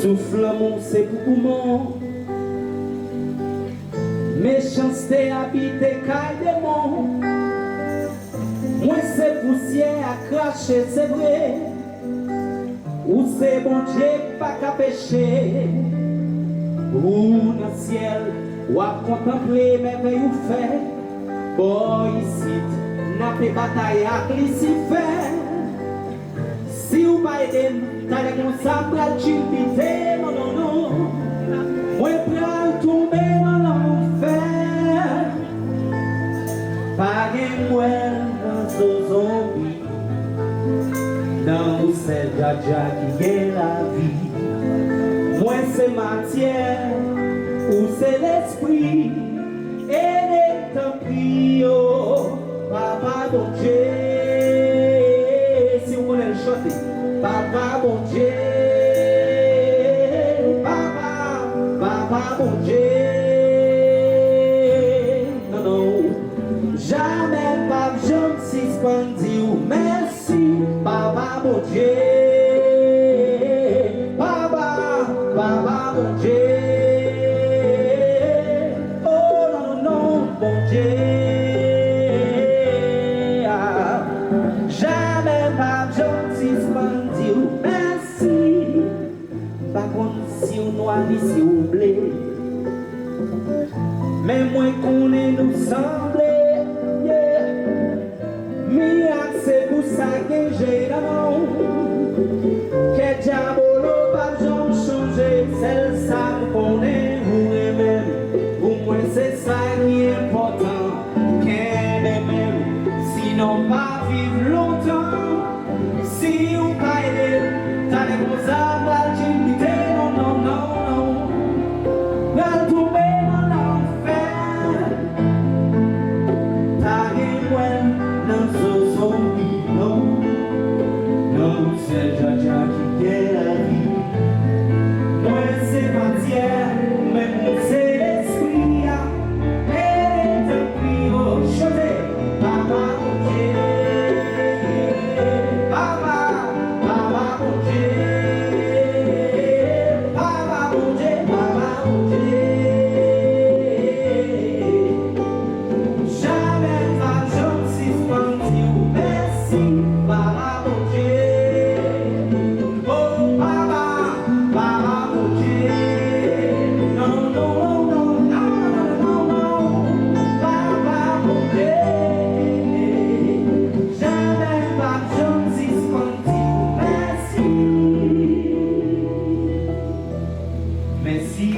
Souffle mon c'est pour poumon. Méchanceté habite caille démon. Moi c'est poussière à cracher, c'est vrai. Ou c'est bon Dieu pas qu'à pécher. Ou dans le ciel, ou à contempler merveille ou fait. Bon ici, n'a pas bataille à Lucifer. Si vous pas aider, t'as les consacres à l'utilité, non, non, non. Moi, prends tomber dans l'enfer. Pas de moi dans ce zombie. Dans c'est Jaja qui est la vie. Moi, c'est matière, ou c'est l'esprit. Et les temps prio, Papa bon Dieu. Si vous voulez le chanter, Papa bon Dieu, Papa bon Dieu. Non, non, jamais pas j'aime suspendu ou merci, Papa bon Dieu, Papa bon Dieu. Oh non, non, bon Dieu. Jamais pas j'aime suspendu ou merci. Par contre, si on noir, si on blé. Mais moi qu'on est nous semblé, yeah. Mi c'est pour ça que j'ai la main. Que diabolo pas j'en changer, celle ça qu'on est vous et même. Pour moi c'est ça qui est important, qu'elle est même. Sinon pas vivre longtemps. Si on pas aider, t'as les gros arbres à l'utilité, non, non, non, non. Dans tomber dans l'enfer. T'as les moines dans ce zombie, non. Non, c'est Jaja qui est la vie. Moi c'est matière, même c'est l'esprit. Et te prie au chevet, Papa mon Dieu. Papa mon Dieu. Papa mon Dieu, Papa mon Dieu. Jamais pas j'en suspendu ou merci, Papa mon Dieu. Oh Papa mon Dieu. Non, non, non, non, non, non, Papa mon Dieu. Jamais pas j'en suspendu ou merci. Merci.